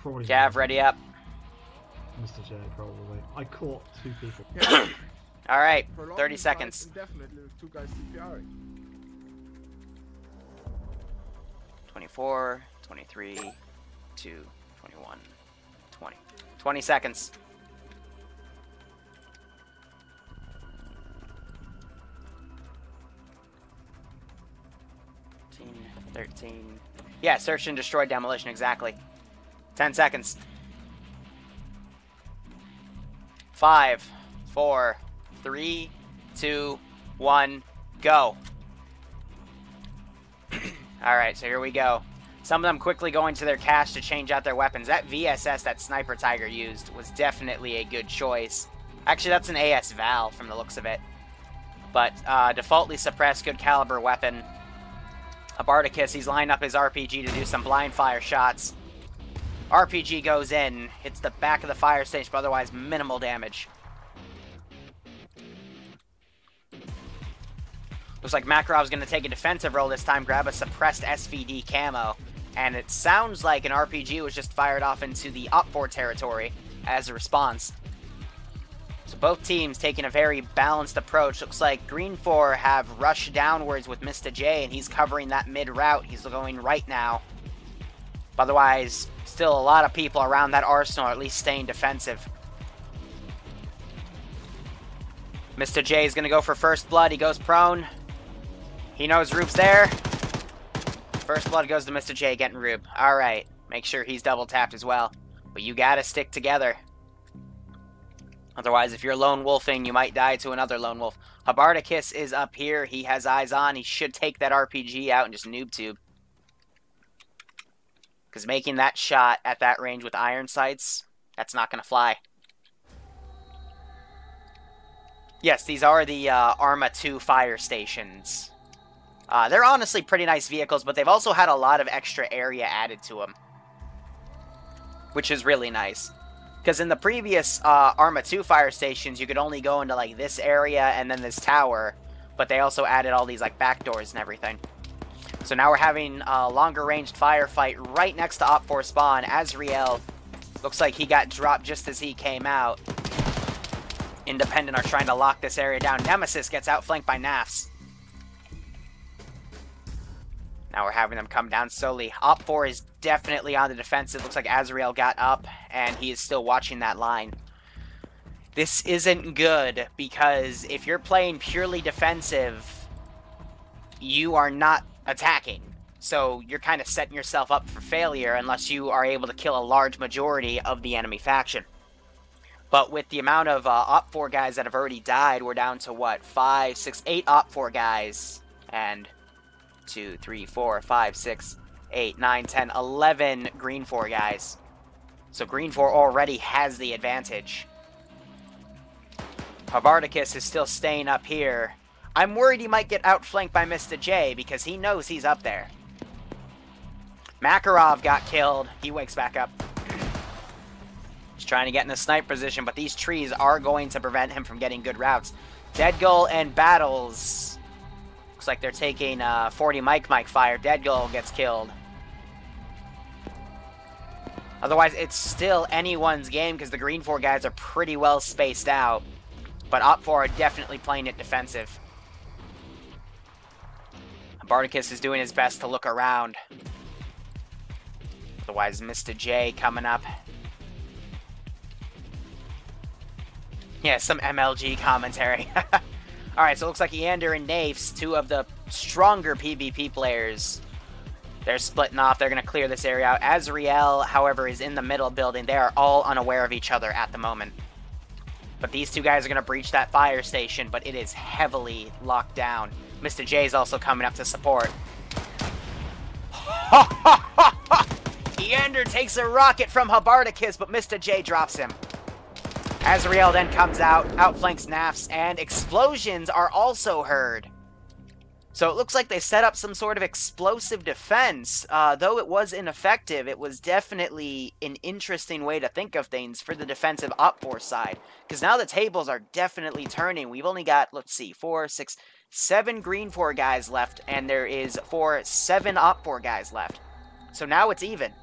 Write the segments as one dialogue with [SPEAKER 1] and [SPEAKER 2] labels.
[SPEAKER 1] Probably.
[SPEAKER 2] Cav, ready up.
[SPEAKER 1] Mr. J, probably. I caught 2 people.
[SPEAKER 3] Yeah.
[SPEAKER 2] All right,
[SPEAKER 3] Prolonging
[SPEAKER 2] 30
[SPEAKER 3] fight
[SPEAKER 2] seconds.
[SPEAKER 3] indefinitely with 2 guys CPRing.
[SPEAKER 2] 24, 23, 2, 21, 20. 20 seconds. 13. Yeah, search and destroy demolition, exactly. 10 seconds. 5, 4, 3, 2, 1, go. Alright, so here we go. Some of them quickly going to their cache to change out their weapons. That VSS that Sniper Tiger used was definitely a good choice. Actually, that's an AS Val from the looks of it. But defaultly suppressed, good caliber weapon. Abardicus, he's lined up his RPG to do some blind fire shots. RPG goes in, hits the back of the fire station, but otherwise minimal damage. Looks like Makarov's going to take a defensive role this time, grab a suppressed SVD camo. And it sounds like an RPG was just fired off into the Op4 territory as a response. So both teams taking a very balanced approach. Looks like Green 4 have rushed downwards with Mr. J, and he's covering that mid route. He's going right now. But otherwise, still a lot of people around that arsenal, at least staying defensive. Mr. J is going to go for first blood. He goes prone. He knows Rube's there. First blood goes to Mr. J getting Rube. Alright, make sure he's double tapped as well. But you gotta stick together. Otherwise, if you're lone wolfing, you might die to another lone wolf. Habardicus is up here. He has eyes on. He should take that RPG out and just noob tube. Because making that shot at that range with iron sights, that's not going to fly. Yes, these are the Arma 2 fire stations. They're honestly pretty nice vehicles, but they've also had a lot of extra area added to them. Which is really nice. Because in the previous Arma 2 fire stations, you could only go into like this area and then this tower. But they also added all these like back doors and everything. So now we're having a longer ranged firefight right next to Op4 spawn. Azriel looks like he got dropped just as he came out. Independent are trying to lock this area down. Nemesis gets outflanked by Nafs. Now we're having them come down slowly. Op4 is definitely on the defensive. Looks like Azriel got up, and he is still watching that line. This isn't good, because if you're playing purely defensive, you are not attacking. So you're kind of setting yourself up for failure unless you are able to kill a large majority of the enemy faction. But with the amount of Op4 guys that have already died, we're down to what? 5, 6, 8 Op4 guys. And 2, 3, 4, 5, 6, 8, 9, 10, 11 Green 4 guys. So Green 4 already has the advantage. Habardicus is still staying up here. I'm worried he might get outflanked by Mr. J because he knows he's up there. Makarov got killed. He wakes back up. He's trying to get in a snipe position, but these trees are going to prevent him from getting good routes. Deadgull and Battles. Looks like they're taking 40 Mike fire. Deadgull gets killed. Otherwise, it's still anyone's game because the Green 4 guys are pretty well spaced out. But Op4 are definitely playing it defensive. Bardicus is doing his best to look around. Otherwise, Mr. J coming up. Yeah, some MLG commentary. Alright, so it looks like Eander and Nafes, two of the stronger PvP players, they're splitting off. They're going to clear this area out. Azriel, however, is in the middle building. They are all unaware of each other at the moment. But these two guys are going to breach that fire station, but it is heavily locked down. Mr. J is also coming up to support. Eander takes a rocket from Habardicus, but Mr. J drops him. Azriel then comes out, outflanks Nafs, and explosions are also heard. So it looks like they set up some sort of explosive defense. Though it was ineffective, it was definitely an interesting way to think of things for the defensive Op4 side. Because now the tables are definitely turning. We've only got, let's see, 4, 6, 7 Green 4 guys left, and there is 7 Op4 guys left. So now it's even.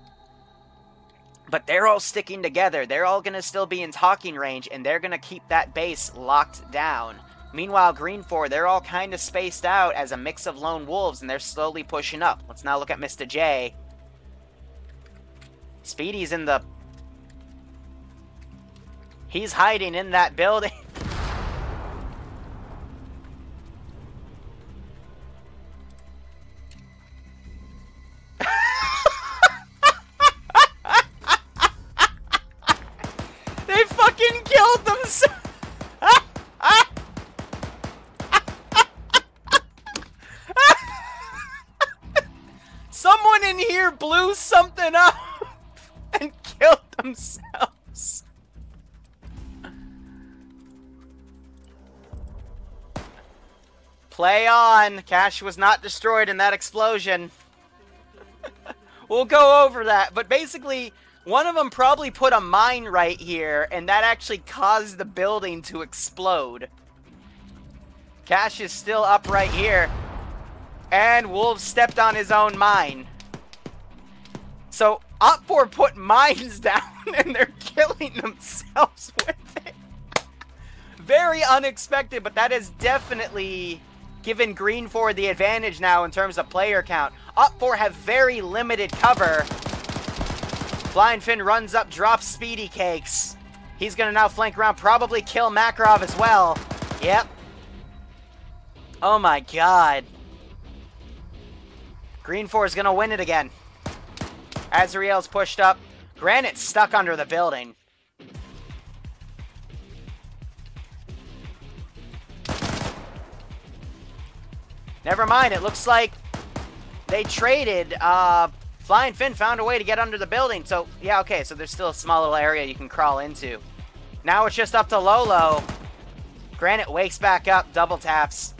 [SPEAKER 2] But they're all sticking together. They're all going to still be in talking range, and they're going to keep that base locked down. Meanwhile, Green 4, they're all kind of spaced out as a mix of lone wolves, and they're slowly pushing up. Let's now look at Mr. J. Speedy's in the... He's hiding in that building. They fucking killed themselves. Someone in here blew something up and killed themselves. Play on. Cash was not destroyed in that explosion. We'll go over that. But basically, one of them probably put a mine right here, and that actually caused the building to explode. Cash is still up right here. And Wolves stepped on his own mine. So, Op4 put mines down, and they're killing themselves with it. Very unexpected, but that has definitely given Green 4 the advantage now in terms of player count. Op4 have very limited cover. Flying Finn runs up, drops Speedy Cakes. He's going to now flank around, probably kill Makarov as well. Yep. Oh my god. Green 4 is going to win it again. Azrael's pushed up. Granite's stuck under the building. Never mind, it looks like they traded. Flying Finn found a way to get under the building. So, yeah, okay, so there's still a small little area you can crawl into. Now it's just up to Lolo. Granite wakes back up, double taps.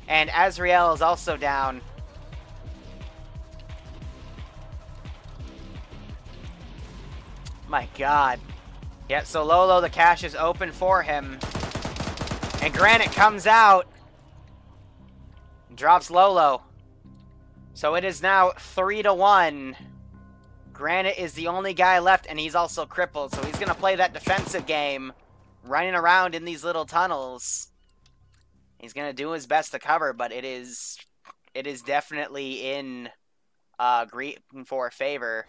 [SPEAKER 2] And Azrael is also down. My god. Yep, so Lolo, the cache is open for him. And Granite comes out. Drops Lolo. So it is now 3-1. Granite is the only guy left, and he's also crippled. So he's going to play that defensive game, running around in these little tunnels. He's going to do his best to cover, but it is definitely in Green 4 favor.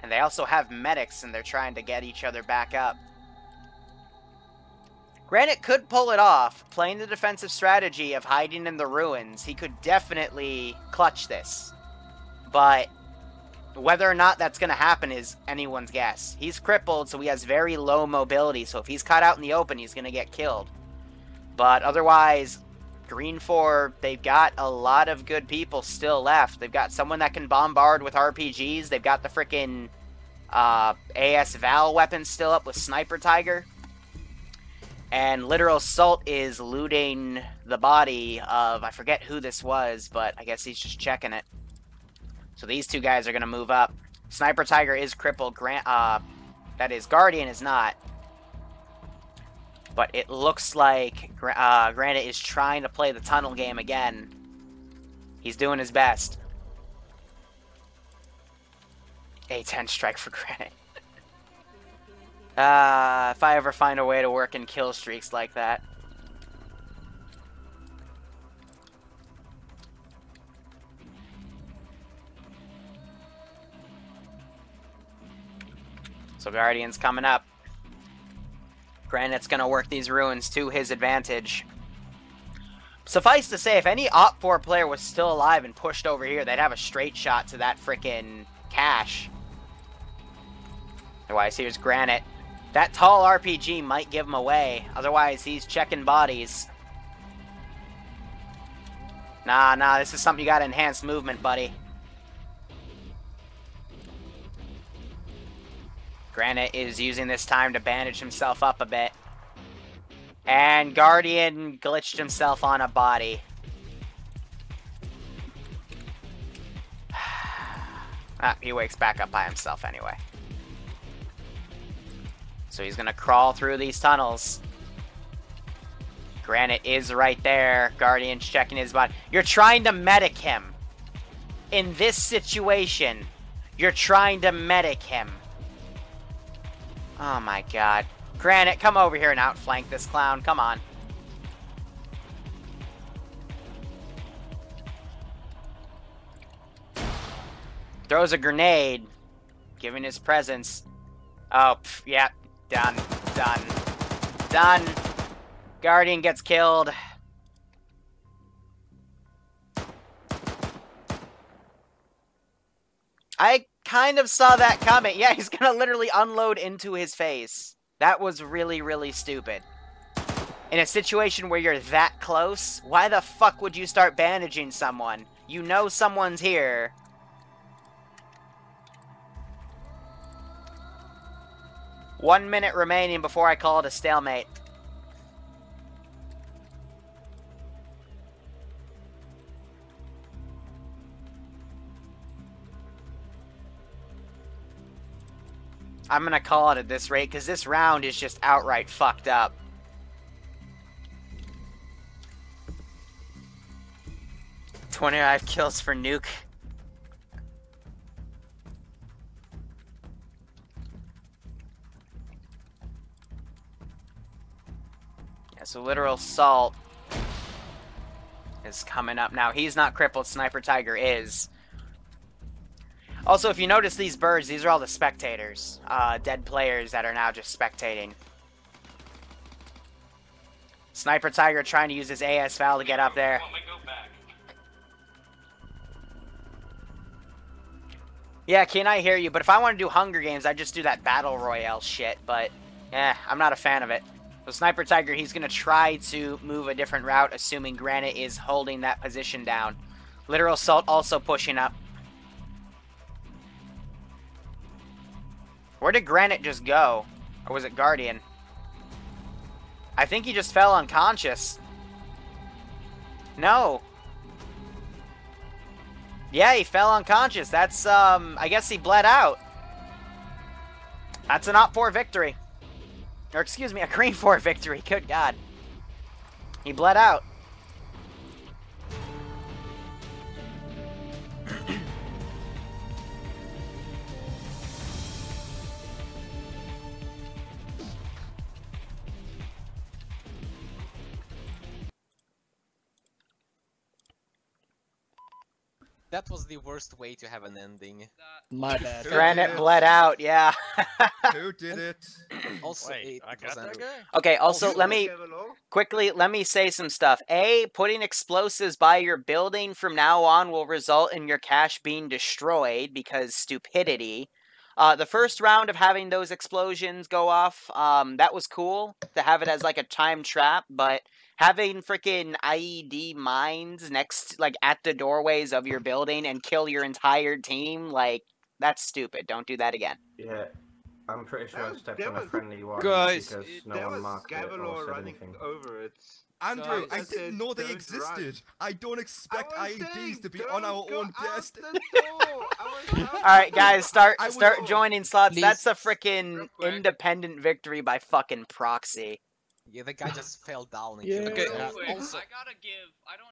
[SPEAKER 2] And they also have medics, and they're trying to get each other back up. Granite could pull it off, playing the defensive strategy of hiding in the ruins. He could definitely clutch this. But whether or not that's going to happen is anyone's guess. He's crippled, so he has very low mobility. So if he's caught out in the open, he's going to get killed. But otherwise, Green 4, they've got a lot of good people still left. They've got someone that can bombard with RPGs. They've got the frickin' AS Val weapons still up with Sniper Tiger. And Literal Assault is looting the body of, I forget who this was, but I guess he's just checking it. So these two guys are going to move up. Sniper Tiger is crippled. That is, Guardian is not. But it looks like Granite is trying to play the tunnel game again. He's doing his best. A10 strike for Granite. If I ever find a way to work in kill streaks like that. So Guardian's coming up. Granite's gonna work these ruins to his advantage. Suffice to say, if any Op4 player was still alive and pushed over here, they'd have a straight shot to that frickin' cache. Otherwise, here's Granite. That tall RPG might give him away. Otherwise, he's checking bodies. Nah, this is something you got enhanced movement, buddy. Granite is using this time to bandage himself up a bit. And Guardian glitched himself on a body. He wakes back up by himself anyway. So he's going to crawl through these tunnels. Granite is right there. Guardian's checking his body. You're trying to medic him. In this situation, you're trying to medic him. Oh my god. Granite, come over here and outflank this clown. Come on. Throws a grenade, giving his presence. Oh, pff, yeah. Done. Done. Done. Guardian gets killed. I kind of saw that coming. Yeah, he's gonna literally unload into his face. That was really, really stupid. In a situation where you're that close, why the fuck would you start bandaging someone? You know someone's here. One minute remaining before I call it a stalemate. I'm gonna call it at this rate, because this round is just outright fucked up. "25 kills for Nuke." Yeah, so Literal Salt is coming up now. He's not crippled, Sniper Tiger is. Also, if you notice these birds, these are all the spectators. Dead players that are now just spectating. Sniper Tiger trying to use his AS Val to get up there. Yeah, Keen, I hear you, but if I want to do Hunger Games, I'd just do that Battle Royale shit, but I'm not a fan of it. So Sniper Tiger, he's going to try to move a different route, assuming Granite is holding that position down. Literal Salt also pushing up. Where did Granite just go? Or was it Guardian? I think he just fell unconscious. No. Yeah, he fell unconscious. That's, I guess he bled out. That's an Op 4 victory. Or, excuse me, a Green 4 victory. Good God. He bled out.
[SPEAKER 4] That was the worst way to have an ending.
[SPEAKER 1] My bad.
[SPEAKER 2] Granite bled out, yeah.
[SPEAKER 3] Who did it?
[SPEAKER 4] Also,
[SPEAKER 5] Wait, I got that guy?
[SPEAKER 2] Okay, also, let me say some stuff. A, putting explosives by your building from now on will result in your cache being destroyed because stupidity. The first round of having those explosions go off, that was cool to have it as like a time trap, but having freaking IED mines next, like, at the doorways of your building and kill your entire team, like, that's stupid. Don't do that again.
[SPEAKER 6] Yeah, I'm pretty sure I stepped on a friendly one
[SPEAKER 5] Guys,
[SPEAKER 6] because no one marked it or said anything.
[SPEAKER 3] Over it.
[SPEAKER 7] Andrew, I
[SPEAKER 3] Guys,
[SPEAKER 7] didn't know they
[SPEAKER 3] don't
[SPEAKER 7] existed.
[SPEAKER 3] run.
[SPEAKER 7] I don't expect
[SPEAKER 3] I was
[SPEAKER 7] IEDs
[SPEAKER 3] saying,
[SPEAKER 7] to be
[SPEAKER 3] don't
[SPEAKER 7] on our
[SPEAKER 3] go
[SPEAKER 7] own
[SPEAKER 3] out
[SPEAKER 7] desk.
[SPEAKER 3] the door.
[SPEAKER 2] Alright, guys, start
[SPEAKER 7] I was-
[SPEAKER 2] joining slots.
[SPEAKER 4] Please.
[SPEAKER 2] That's a
[SPEAKER 3] Real
[SPEAKER 2] freaking
[SPEAKER 3] quick.
[SPEAKER 2] independent victory by fucking proxy.
[SPEAKER 4] Yeah, the guy just fell down. And
[SPEAKER 1] Yeah.
[SPEAKER 4] killed
[SPEAKER 5] Okay,
[SPEAKER 4] himself.
[SPEAKER 5] also,
[SPEAKER 4] Also,
[SPEAKER 8] I gotta give. I don't